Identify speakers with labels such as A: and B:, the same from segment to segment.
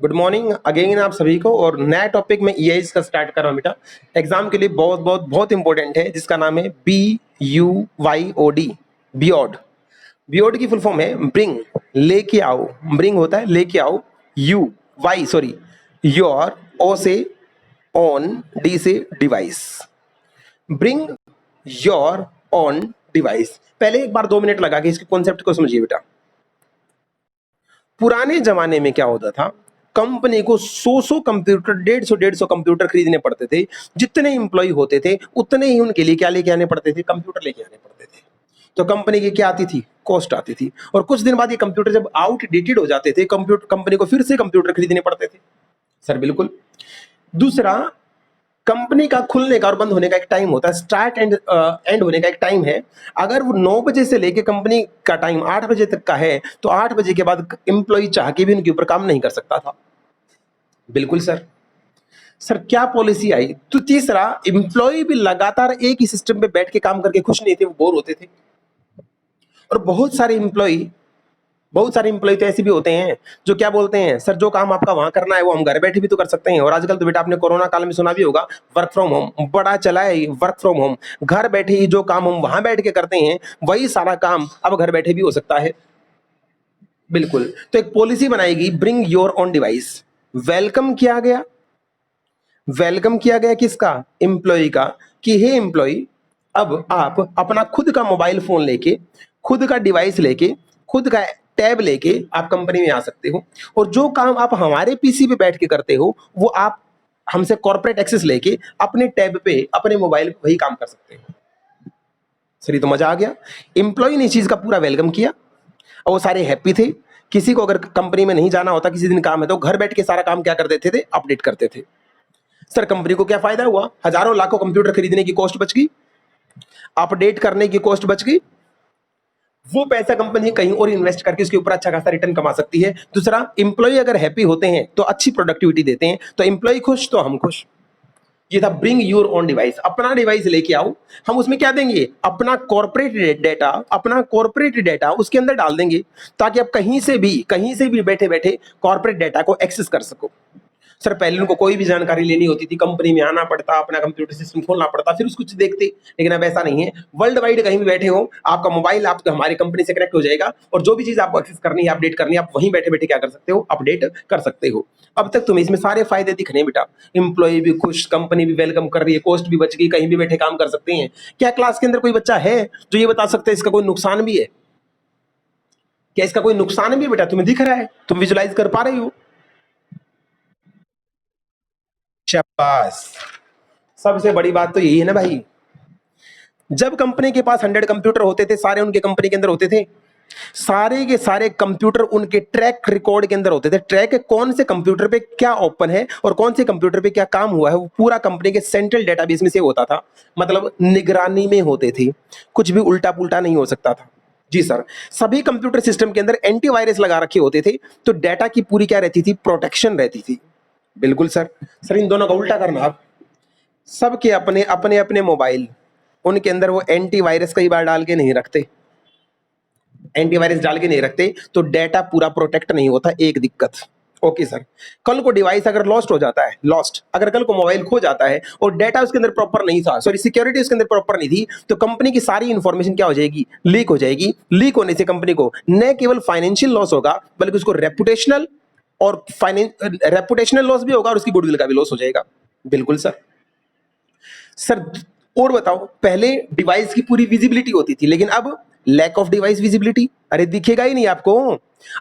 A: Good morning again आप सभी को। और नया टॉपिक में ईआईज का स्टार्ट कर रहा हूँ बेटा। एग्जाम के लिए बहुत बहुत बहुत इंपॉर्टेंट है, जिसका नाम है BUYOD। बियॉड। बियॉड की फुल फॉर्म है ब्रिंग, लेके आओ। ब्रिंग होता है लेके आओ। यू वाई सॉरी योर, ओ से ऑन, डी से device. Bring your on device. पहले एक बार 2 मिनट लगा के इसके कॉन्सेप्ट को समझिए बेटा। पुराने जमाने में क्या होता था, कंपनी को 100 कंप्यूटर, 150 कंप्यूटर खरीदने पड़ते थे। जितने इंप्लॉय होते थे उतने ही उनके लिए क्या लेके आने पड़ते थे, कंप्यूटर लेके आने पड़ते थे। तो कंपनी की क्या आती थी, कॉस्ट आती थी। और कुछ दिन बाद ये कंप्यूटर जब आउटडेटेड हो जाते थे, कंप्यूटर कंपनी को फिर से कंप्यूटर खरीदने पड़ते थे। सर बिल्कुल। दूसरा, कंपनी का खुलने का और बंद होने का एक टाइम होता है, स्टार्ट एंड एंड होने का एक टाइम है। अगर वो 9 बजे से लेके कंपनी का टाइम 8 बजे तक का है, तो 8 बजे के बाद एम्प्लॉय चाह के भी उनके ऊपर काम नहीं कर सकता था। बिल्कुल सर। सर क्या पॉलिसी आई? तो तीसरा, एम्प्लॉय भी लगातार एक ही सिस्टम पे बैठ के काम करके खुश नहीं थे, वो बोर होते थे। और बहुत सारे एम्प्लॉय तो ऐसे भी होते हैं जो क्या बोलते हैं, सर जो काम आपका वहां करना है वो हम घर बैठे भी तो कर सकते हैं। और आजकल तो बेटा आपने कोरोना काल में सुना भी होगा, वर्क फ्रॉम होम बड़ा चला है। वर्क फ्रॉम होम, घर बैठे ही जो काम हम वहां बैठ के करते हैं वही सारा काम अब घर बैठे भी हो सकता है। बिल्कुल। तो एक पॉलिसी बनाएगी, bring your on device. Welcome किया गया, वेलकम किया गया किसका, एम्प्लॉय का, कि हे एम्प्लॉय, अब आप अपना खुद का मोबाइल फोन लेके, खुद का डिवाइस लेके, खुद का टैब लेके आप कंपनी में आ सकते हो। और जो काम आप हमारे पीसी पे बैठ के करते हो वो आप हमसे कॉर्पोरेट एक्सेस लेके अपने टैब पे, अपने मोबाइल पे वही काम कर सकते हो। सर ये तो मजा आ गया। एम्प्लॉय ने इस चीज का पूरा वेलकम किया और वो सारे हैप्पी थे। किसी को अगर कंपनी में नहीं जाना होता, किसी दिन काम है, तो घर बैठ के सारा काम क्या कर देते थे, अपडेट करते थे। सर कंपनी को क्या फायदा हुआ, हजारों लाखों कंप्यूटर खरीदने की कॉस्ट बच गई, अपडेट करने की कॉस्ट बच गई। वो पैसा कंपनी कहीं और इन्वेस्ट करके उसके ऊपर अच्छा खासा रिटर्न कमा सकती है। दूसरा, इंप्लॉय अगर हैप्पी होते हैं तो अच्छी प्रोडक्टिविटी देते हैं, तो इंप्लॉय खुश तो हम खुश। ये था ब्रिंग योर ओन डिवाइस। अपना डिवाइस लेके आओ, हम उसमें क्या देंगे, अपना कॉर्पोरेट डेटा, अपना कॉर्पोरेट डेटा उसके अंदर डाल देंगे, ताकि आप कहीं से भी बैठे बैठे कॉर्पोरेट डेटा को एक्सेस कर सको। सर पहले उनको कोई भी जानकारी लेनी होती थी, कंपनी में आना पड़ता, अपना कंप्यूटर सिस्टम खोलना पड़ता, फिर उसको देखते। लेकिन अब ऐसा नहीं है, वर्ल्ड वाइड कहीं भी बैठे हो, आपका मोबाइल आपका हमारी कंपनी से कनेक्ट हो जाएगा और जो भी चीज आपको एक्सेस करनी है, अपडेट करनी है, आप वहीं बैठे बैठे क्या कर सकते हो, अपडेट कर सकते हो। अब तक तुम्हें इसमें सारे फायदे दिख रहे हैं बेटा। एम्प्लॉय भी खुश, कंपनी भी वेलकम कर रही है, कॉस्ट भी बच गई, कहीं भी बैठे काम कर सकते हैं। क्या क्लास के अंदर कोई बच्चा है जो ये बता सकता है इसका कोई नुकसान भी है? क्या इसका कोई नुकसान भी है बेटा? तुम्हें दिख रहा है, तुम विजुलाइज कर पा रही हो? शाबाश। सबसे बड़ी बात तो यही है ना भाई, जब कंपनी के पास 100 कंप्यूटर होते थे, सारे उनके कंपनी के अंदर होते थे, सारे के सारे कंप्यूटर उनके ट्रैक रिकॉर्ड के अंदर होते थे। ट्रैक कौन से कंप्यूटर पे क्या ओपन है और कौन से कंप्यूटर पे क्या काम हुआ है, वो पूरा कंपनी के सेंट्रल डेटाबेस में से होता था। मतलब निगरानी में होते थे, कुछ भी उल्टा पुल्टा नहीं हो सकता था। जी सर। सभी कंप्यूटर सिस्टम के अंदर एंटीवायरस लगा रखे होते थे, तो डाटा की पूरी क्या रहती थी, प्रोटेक्शन रहती थी। बिल्कुल सर। सर इन दोनों का उल्टा करना आप, सबके अपने अपने अपने मोबाइल, उनके अंदर वो एंटीवायरस कई बार डाल के नहीं रखते, एंटीवायरस डाल के नहीं रखते, तो डेटा पूरा प्रोटेक्ट नहीं होता। एक दिक्कत। Okay sir. कल को डिवाइस अगर लॉस्ट हो जाता है, लॉस्ट अगर कल को मोबाइल खो जाता है और डेटा उसके अंदर प्रॉपर नहीं था, सॉरी सिक्योरिटी उसके अंदर प्रॉपर नहीं थी, तो कंपनी की सारी इंफॉर्मेशन क्या हो जाएगी, लीक हो जाएगी। लीक होने से कंपनी को न केवल फाइनेंशियल लॉस होगा, बल्कि उसको रेपुटेशनल और रेपुटेशनल लॉस भी होगा और उसकी गुडविल का भी लॉस हो जाएगा। बिल्कुल सर। सर और बताओ, पहले डिवाइस की पूरी विजिबिलिटी होती थी, लेकिन अब लैक ऑफ डिवाइस विजिबिलिटी। अरे दिखेगा ही नहीं आपको,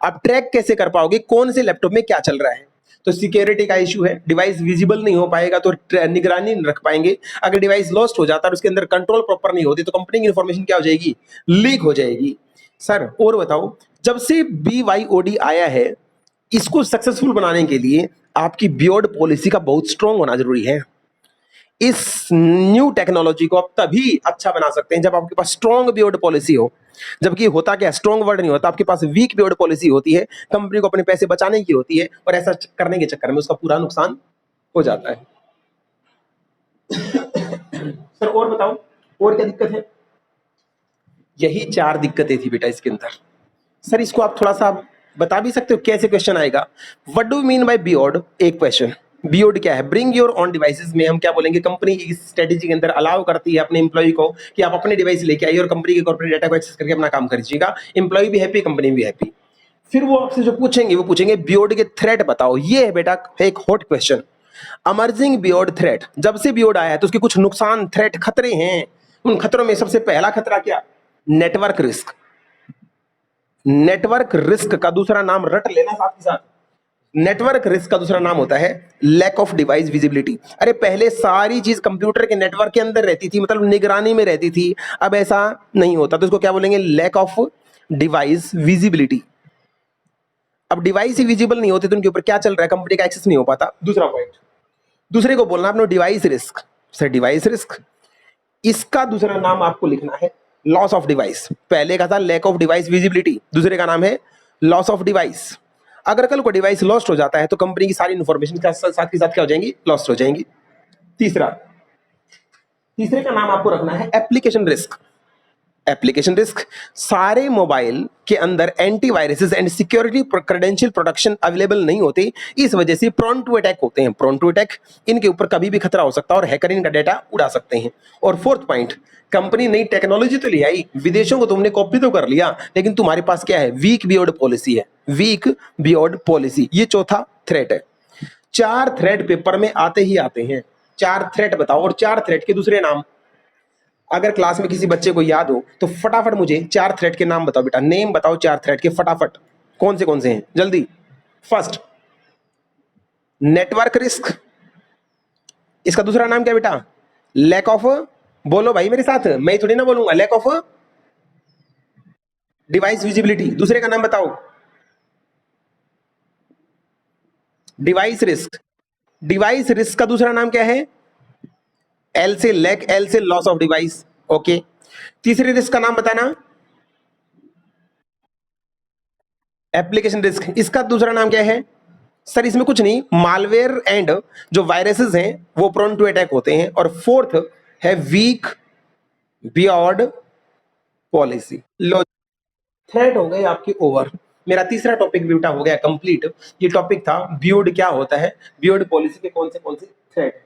A: आप ट्रैक कैसे कर पाओगे कौन से लैपटॉप में क्या चल रहा है? तो सिक्योरिटी का इशू है, डिवाइस विजिबल नहीं हो पाएगा तो निगरानी नहीं रख पाएंगे। अगर डिवाइस लॉस्ट हो जाता है और उसके अंदर कंट्रोल प्रॉपर नहीं होती, तो कंपनी की इंफॉर्मेशन क्या हो जाएगी, लीक हो जाएगी। सर और बताओ, जब से BYOD आया है, इसको सक्सेसफुल बनाने के लिए आपकी बियॉड पॉलिसी का बहुत स्ट्रांग होना जरूरी है। इस न्यू टेक्नोलॉजी को आप तभी अच्छा बना सकते हैं जब आपके पास स्ट्रॉन्ग बियॉड पॉलिसी हो। जबकि होता क्या, स्ट्रॉन्ग वर्ड नहीं होता, आपके पास वीक बियॉड पॉलिसी होती है, कंपनी को अपने पैसे बचाने की होती है, और ऐसा करने के चक्कर में उसका पूरा नुकसान हो जाता है। सर और बताओ, और क्या दिक्कत है? यही 4 दिक्कतें थी बेटा इसके अंदर। सर इसको आप थोड़ा सा बता भी सकते हो कैसे क्वेश्चन आएगा? What do mean by beyond? एक क्वेश्चन बियॉर्ड क्या है? ब्रिंग योर ऑन डिवाइसेस में हम क्या बोलेंगे, कंपनी इस स्ट्रेटेजी के अंदर अलाउ करती है अपने एम्प्लॉय को कि आप अपने डिवाइस लेके आइए और कंपनी के कॉर्पोरेट डेटा को एक्सेस करके अपना काम करिएगा। एम्प्लॉय भी हैप्पी, कंपनी भी हैप्पी। फिर वो आपसे जो पूछेंगे वो पूछेंगे बियॉर्ड के थ्रेट बताओ। ये है बेटा एक हॉट क्वेश्चन, अमर्जिंग बियॉर्ड थ्रेट। जब से बियॉर्ड आया है तो उसके कुछ नुकसान, थ्रेट, खतरे हैं। उन खतरों में सबसे पहला खतरा क्या? Network risk. नेटवर्क रिस्क का दूसरा नाम रट लेना साथ ही साथ, नेटवर्क रिस्क का दूसरा नाम होता है लैक ऑफ डिवाइस विजिबिलिटी। अरे पहले सारी चीज कंप्यूटर के नेटवर्क के अंदर रहती थी, मतलब निगरानी में रहती थी, अब ऐसा नहीं होता, तो इसको क्या बोलेंगे? Lack of device visibility. अब डिवाइस ही विजिबल नहीं होते तो उनके ऊपर क्या चल रहा है, कंपनी का एक्सेस नहीं हो पाता। दूसरा पॉइंट, दूसरे को बोलना आपने device risk. Sir device risk, इसका दूसरा नाम आपको लिखना है लॉस ऑफ डिवाइस। पहले का था लैक ऑफ डिवाइस विजिबिलिटी, दूसरे का नाम है लॉस ऑफ डिवाइस। अगर कल को डिवाइस लॉस्ट हो जाता है तो कंपनी की सारी इंफॉर्मेशन साथ के साथ क्या हो जाएंगी? लॉस्ट हो जाएंगी। तीसरा, तीसरे का नाम आपको रखना है एप्लीकेशन रिस्क। एप्लीकेशन रिस्क, सारे मोबाइल के अंदर antiviruses and security credential protection available नहीं होते, इस वजह से प्रोन टू अटैक होते हैं। प्रोन टू अटैक, इनके ऊपर कभी भी खतरा हो सकता है और हैकर इनका डेटा उड़ा सकते हैं। और फोर्थ पॉइंट, कंपनी नई टेक्नोलॉजी तो ले आई, विदेशों को तुमने कॉपी तो कर लिया, लेकिन तुम्हारे पास क्या है? वीक बियॉर्ड पॉलिसी है, वीक बियॉर्ड पॉलिसी। ये चौथा थ्रेट है। 4 थ्रेट पेपर में आते ही आते हैं। 4 थ्रेट बताओ और 4 थ्रेट के दूसरे नाम। अगर क्लास में किसी बच्चे को याद हो तो फटाफट मुझे 4 थ्रेड के नाम बताओ बेटा, नेम बताओ 4 थ्रेड के फटाफट, कौन से हैं जल्दी। First, network risk. इसका दूसरा नाम क्या बेटा? लैक ऑफ, बोलो भाई मेरे साथ, मैं थोड़ी ना बोलूंगा, लैक ऑफ डिवाइस विजिबिलिटी। दूसरे का नाम बताओ, डिवाइस रिस्क। डिवाइस रिस्क का दूसरा नाम क्या है? एल से लैक, एल से लॉस ऑफ डिवाइस। ओके, तीसरे रिस्क का नाम बताना, एप्लीकेशन रिस्क। इसका दूसरा नाम क्या है? सर इसमें कुछ नहीं, मालवेयर एंड जो वायरसेस हैं वो प्रोन टू अटैक होते हैं। और फोर्थ है वीक बियॉर्ड पॉलिसी। लो, थ्रेट हो गए आपके ओवर। मेरा तीसरा टॉपिक बेटा हो गया कंप्लीट। ये टॉपिक था बियॉर्ड क्या होता है, बियॉर्ड पॉलिसी के कौन से थ्रेट हैं।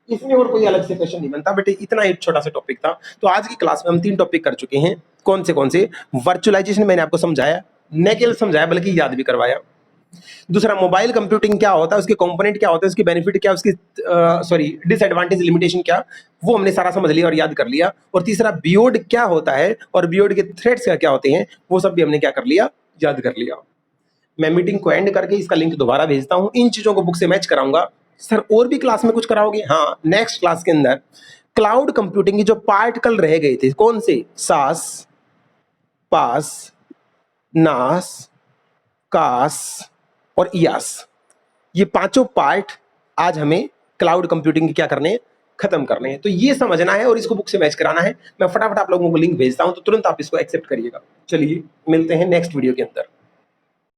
A: इसमें और कोई अलग से क्वेश्चन नहीं बनता बेटे, इतना एक छोटा सा टॉपिक था। तो आज की क्लास में हम 3 टॉपिक कर चुके हैं। कौन से? वर्चुअलाइजेशन मैंने आपको समझाया, न केवल समझाया बल्कि याद भी करवाया। दूसरा, मोबाइल कंप्यूटिंग क्या होता है, उसके कंपोनेंट क्या होते हैं, उसकी बेनिफिट क्या, उसकी डिसएडवांटेज, लिमिटेशन क्या, वो हमने सारा समझ लिया और याद कर लिया। और तीसरा, बियॉर्ड क्या होता है और बियॉर्ड के थ्रेट्स क्या होते हैं, वो सब भी हमने क्या कर लिया? याद कर लिया। मैं मीटिंग को एंड करके इसका लिंक दोबारा भेजता हूं, इन चीजों को बुक से मैच कराऊंगा। सर और भी क्लास में कुछ कराओगे? हाँ, नेक्स्ट क्लास के अंदर क्लाउड कंप्यूटिंग की जो पार्ट कल रह गए थे, कौन से? सास, पास, नास, कास और इयास, ये पांचों पार्ट आज हमें क्लाउड कंप्यूटिंग के क्या करने हैं? खत्म करने हैं। तो ये समझना है और इसको बुक से मैच कराना है। मैं फटाफट आप लोगों को लिंक भेजता हूं, तो तुरंत आप इसको एक्सेप्ट करिएगा। चलिए मिलते हैं नेक्स्ट वीडियो के अंदर।